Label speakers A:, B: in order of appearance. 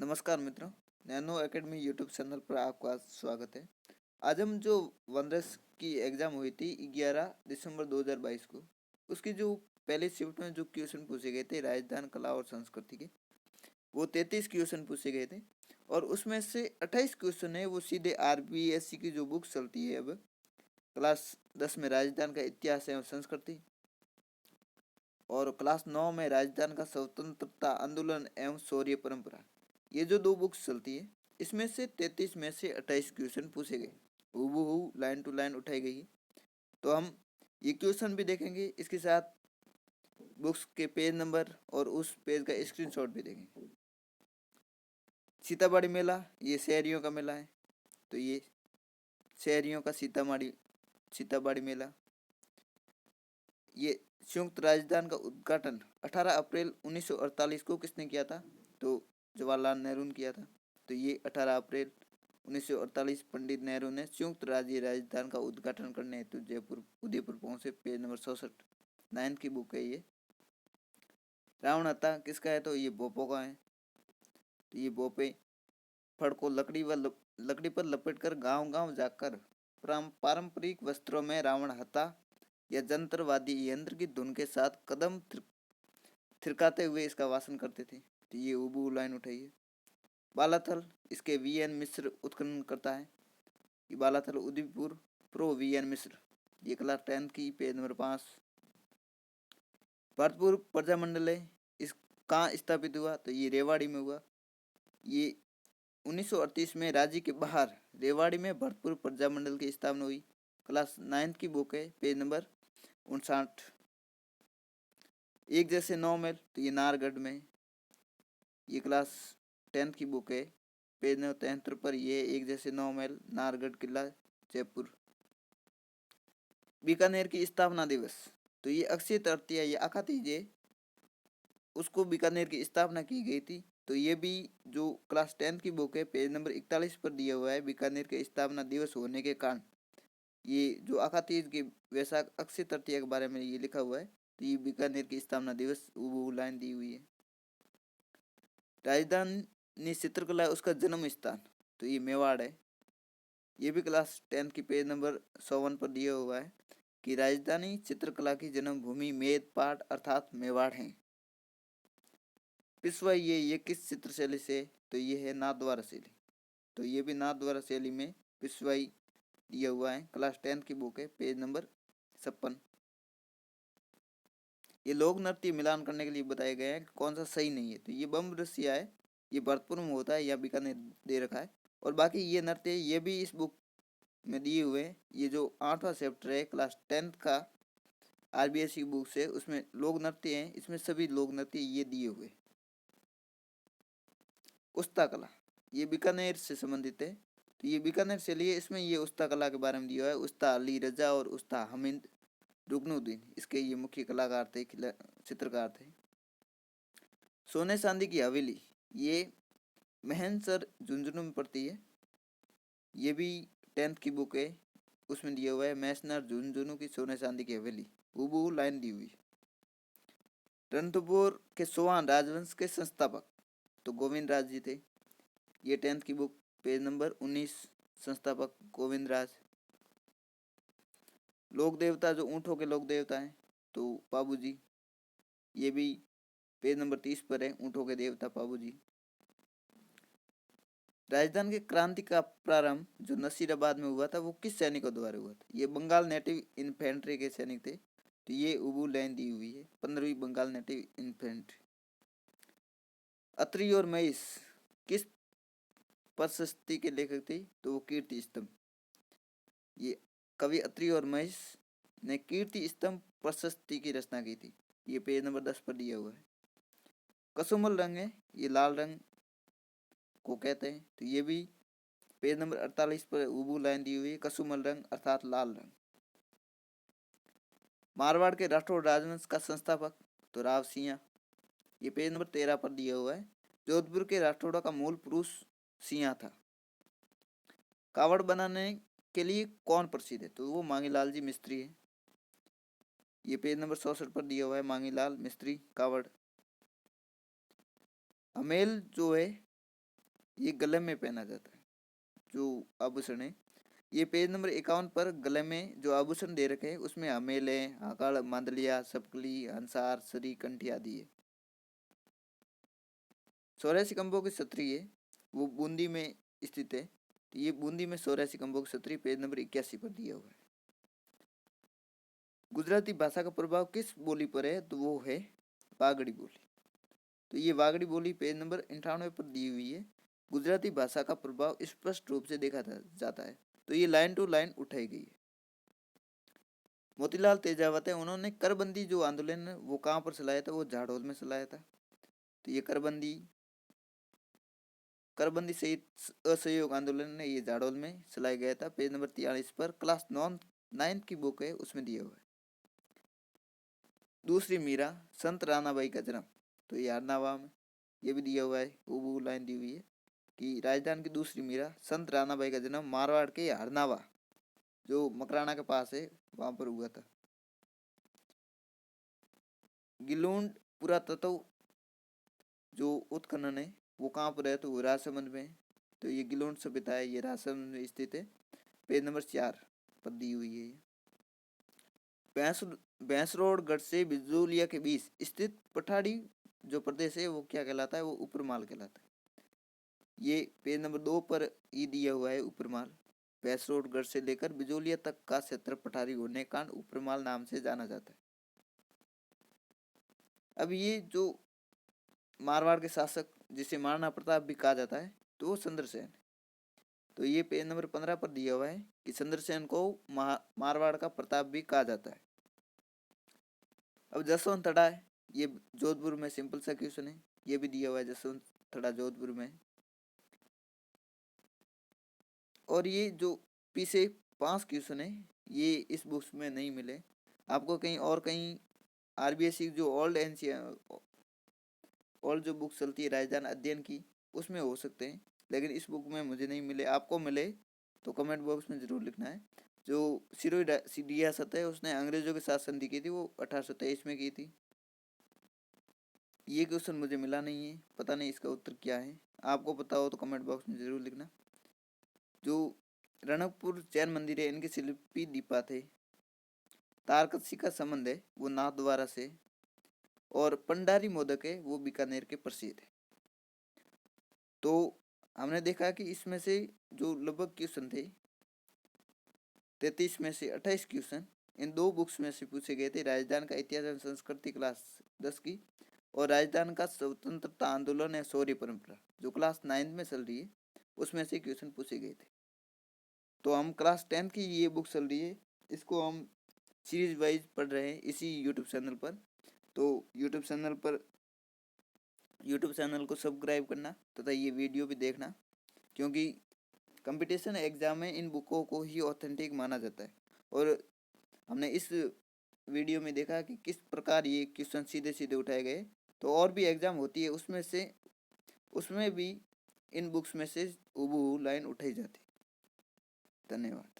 A: नमस्कार मित्रों। Nano academy YouTube channel पर आपका स्वागत है। आज हम जो वनरस की एग्ज़ाम हुई थी 11 दिसंबर 2022 को, उसकी जो पहले शिफ्ट में जो क्वेश्चन पूछे गए थे राजस्थान कला और संस्कृति के, वो 33 क्वेश्चन पूछे गए थे और उसमें से 28 क्वेश्चन है वो सीधे आरबीएससी की जो बुक चलती है अब क्लास 10 में राजस्थान का इतिहास एवं संस्कृति, और क्लास 9 में राजस्थान का स्वतंत्रता आंदोलन एवं शौर्य परंपरा, ये जो दो बुक्स चलती है इसमें से 33 में से 28 क्वेश्चन पूछे गए, हूबहू लाइन टू लाइन उठाई गई। तो हम ये क्वेश्चन भी देखेंगे, इसके साथ बुक्स के पेज नंबर और उस पेज का स्क्रीनशॉट भी देखेंगे। सीतामढ़ी मेला ये शहरियों का मेला है, तो ये शहरियों का सीतामढ़ी मेला। ये संयुक्त राजधानी का उद्घाटन 18 अप्रैल 1948 को किसने किया था? तो जवाहरलाल नेहरू ने किया था। तो ये 18 अप्रैल 1948 पंडित नेहरू ने संयुक्त राज्य राजधानी का उद्घाटन करने हेतु जयपुर उदयपुर पहुंचे। पेज नंबर 67 9 की बुक है ये। रावण हत्था किसका है? तो ये भोपो का है। तो ये भोपे फड़ को लकड़ी पर लपेटकर गांव गांव जाकर पारंपरिक वस्त्रों में रावण हत्था या जंत्रवादी यंत्र की धुन के साथ कदम थिरकाते हुए इसका वासन करते थे। तो ये उबू लाइन उठाइए। बालाथल इसके वीएन मिश्र उत्खनन करता है। ये बालाथल उदयपुर प्रो वीएन मिश्र, ये क्लास 10 की पेज नंबर 5। भरतपुर प्रजामंडल इस कहाँ स्थापित हुआ? तो ये रेवाड़ी में हुआ। ये 1938 में राज्य के बाहर रेवाड़ी में भरतपुर प्रजामंडल की स्थापना हुई। क्लास 9 की बुक है, पेज नंबर 59। एक जैसे 9 मेल, तो ये नारगढ़ में। ये क्लास 10 की बुक है, पेज नंबर 73 पर। ये एक जैसे 9 मेल नारगढ़ किला जयपुर। बीकानेर की स्थापना दिवस, तो ये अक्षय तृतीया या आखातीज उसको बीकानेर की स्थापना की गई थी। तो ये भी जो क्लास 10 की बुक है पेज नंबर 41 पर दिया हुआ है। बीकानेर के स्थापना दिवस होने के कारण ये जो आखातीज के वैशाख अक्षय तृतीया के बारे में ये लिखा हुआ है। तो ये बीकानेर की स्थापना दिवस वो लाइन दी हुई है। राजधानी चित्रकला उसका जन्म स्थान, तो ये मेवाड़ है। ये भी क्लास 10 की पेज नंबर 51 पर दिया हुआ है कि राजधानी चित्रकला की जन्मभूमि मेदपाट अर्थात मेवाड़ है। पिछवा ये किस चित्र शैली से? तो ये है नाथद्वारा शैली। तो ये भी नाथद्वारा शैली में पिछवाई दिया हुआ है। क्लास 10 की बुक है, पेज नंबर 56। ये लोक नृत्य मिलान करने के लिए बताए गए हैं कौन सा सही नहीं है। तो ये बम रसिया है, ये भरतपुर में होता है या बीकानेर दे रखा है। और बाकी ये नृत्य ये भी इस बुक में दिए हुए हैं। ये जो 8वां चैप्टर है क्लास 10 का आरबीएससी बुक से, उसमें लोक नृत्य हैं, इसमें सभी लोक नृत्य ये दिए हुए। उस्ता कला ये बीकानेर से संबंधित है। तो ये बीकानेर से लिए, इसमें ये उस्ता कला के बारे में दिया है। उस्ता अली रजा और उस्ता हमिद रुकनुद्दीन इसके ये मुख्य कलाकार थे, चित्रकार थे। सोने चांदी की हवेली ये महेंसर झुंझुनू में पड़ती है। ये भी 10th की बुक है, उसमें दिया हुआ है मैसनर झुंझुनू की सोने चांदी की हवेली, हूबहू लाइन दी हुई। रणथंभौर के सोहान राजवंश के संस्थापक तो गोविंद राज जी थे। ये 10th की बुक, पेज नंबर 19। संस्थापक गोविंद राज। लोक देवता जो ऊँटों के लोक देवता हैं तो पाबू जी, ये भी पेज नंबर 30 पर है, ऊँटों के देवता पाबू जी। राजस्थान की क्रांति का प्रारंभ जो नसीराबाद में हुआ था वो किस सैनिकों द्वारा हुआ था? ये बंगाल नेटिव इन्फेंट्री के सैनिक थे। तो ये उबू लाइन दी हुई है, 15वीं बंगाल नेटिव इन्फेंट्री। अत्रि और महिष किस प्रशस्ति के लेखक थे? तो वो कीर्ति स्तंभ। ये कवि अत्रि और महिष ने कीर्ति स्तंभ प्रशस्ति की रचना की थी। ये पेज नंबर 10 पर दिया हुआ है। कसुमल रंग है, ये लाल रंग को कहते हैं। तो ये भी पेज नंबर 48 पर उबू लाइन दी हुई है, कसुमल रंग अर्थात लाल रंग। मारवाड़ के राठौड़ राजवंश का संस्थापक तो राव सिंह, ये पेज नंबर 13 पर दिया हुआ है। जोधपुर के राठौड़ों का मूल पुरुष सिंह था। कावड़ बनाने के लिए कौन प्रसिद्ध है? तो वो मांगीलाल जी मिस्त्री है। ये पेज नंबर 64 पर दिया हुआ है, मांगीलाल मिस्त्री कावड़। हमेल जो है ये गले में पहना जाता है जो आभूषण है। ये पेज नंबर 51 पर गले में जो आभूषण दे रखे हैं उसमें हमेले, हाकड़, मांदलिया, सपकली, हंसार, सरी, कंठी आदि है। 84 खंभों की छतरी है, वो बूंदी में स्थित है। तो ये बूंदी में 84 खंभों की छतरी पेज नंबर 81 पर दिया हुआ है। गुजराती भाषा का प्रभाव किस बोली पर है? तो वो है वागड़ी बोली। तो ये वागड़ी बोली पेज नंबर 98 पर दी हुई है। गुजराती भाषा का प्रभाव स्पष्ट रूप से देखा जाता है। तो ये लाइन टू लाइन उठाई गई है। मोतीलाल तेजावत है, उन्होंने करबंदी जो आंदोलन है वो कहाँ पर चलाया था? वो झाड़ोल में चलाया था। तो ये करबंदी सहित असहयोग आंदोलन है, ये झाड़ोल में चलाया गया था। पेज नंबर 43 पर क्लास 9th की बुक है उसमें दिया हुआ है। दूसरी मीरा संत रानाबाई का जन्म, तो ये हरनावा में ये भी दिया हुआ है, वो लाइन दी हुई है कि राजस्थान की दूसरी मीरा संत रानाबाई का जन्म मारवाड़ के हरनावा जो मकराना के पास है वहां पर हुआ था। गिलोंड पुरातत्व जो उत्खनन है वो कहाँ पर है? तो वो राजसमंद में है। तो ये गिलोंड सभ्यता है, ये राजसमंद में स्थित है। पेज नंबर 4 पर दी हुई है। भैंसरोड से बिजोलिया के बीच स्थित पठाड़ी जो प्रदेश है वो क्या कहलाता है? वो उपरमाल कहलाता है। ये पेज नंबर 2 पर ये दिया हुआ है उपरमाल। भैंसरोड से लेकर बिजोलिया तक का क्षेत्र पठारी होने का उपरमाल नाम से जाना जाता है। अब ये जो मारवाड़ के शासक जिसे महाराणा प्रताप भी कहा जाता है तो वो चंद्रसेन है। तो ये पेज नंबर 15 पर दिया हुआ है कि चंद्रसेन को मारवाड़ का प्रताप भी कहा जाता है। अब जसवंत थड़ा है, ये जोधपुर में सिंपल सा क्वेश्चन है, ये भी दिया हुआ है जसवंत थड़ा जोधपुर में। और ये जो पीछे 5 क्वेश्चन है ये इस बुक्स में नहीं मिले आपको, कहीं और कहीं आरबीएससी जो ओल्ड जो बुक चलती है राजस्थान अध्ययन की उसमें हो सकते हैं, लेकिन इस बुक में मुझे नहीं मिले। आपको मिले तो कमेंट बॉक्स में ज़रूर लिखना है। जो सिरोही रियासत है उसने अंग्रेजों के साथ संधि की थी वो 1823 में की थी। ये क्वेश्चन मुझे मिला नहीं है, पता नहीं इसका उत्तर क्या है। आपको पता हो तो कमेंट बॉक्स में ज़रूर लिखना। जो रणकपुर जैन मंदिर है इनके शिल्पी दीपा थे। तारकसी का संबंध है वो नाथद्वारा से। और पंडारी मोदक है वो बीकानेर के प्रसिद्ध है। तो हमने देखा कि इसमें से जो लगभग क्वेश्चन थे 33 में से 28 क्वेश्चन इन 2 बुक्स में से पूछे गए थे, राजस्थान का इतिहास एवं संस्कृति क्लास 10 की और राजस्थान का स्वतंत्रता आंदोलन या शौर्य परंपरा जो क्लास 9 में चल रही है उसमें से क्वेश्चन पूछे गए थे। तो हम क्लास 10 की ये बुक चल रही है, इसको हम सीरीज वाइज पढ़ रहे हैं इसी यूट्यूब चैनल पर। तो यूट्यूब चैनल को सब्सक्राइब करना तथा ये वीडियो भी देखना, क्योंकि कंपटीशन एग्जाम में इन बुकों को ही ऑथेंटिक माना जाता है। और हमने इस वीडियो में देखा कि किस प्रकार ये क्वेश्चन सीधे सीधे उठाए गए। तो और भी एग्जाम होती है उसमें भी इन बुक्स में से हूबहू लाइन उठाई जाती। धन्यवाद।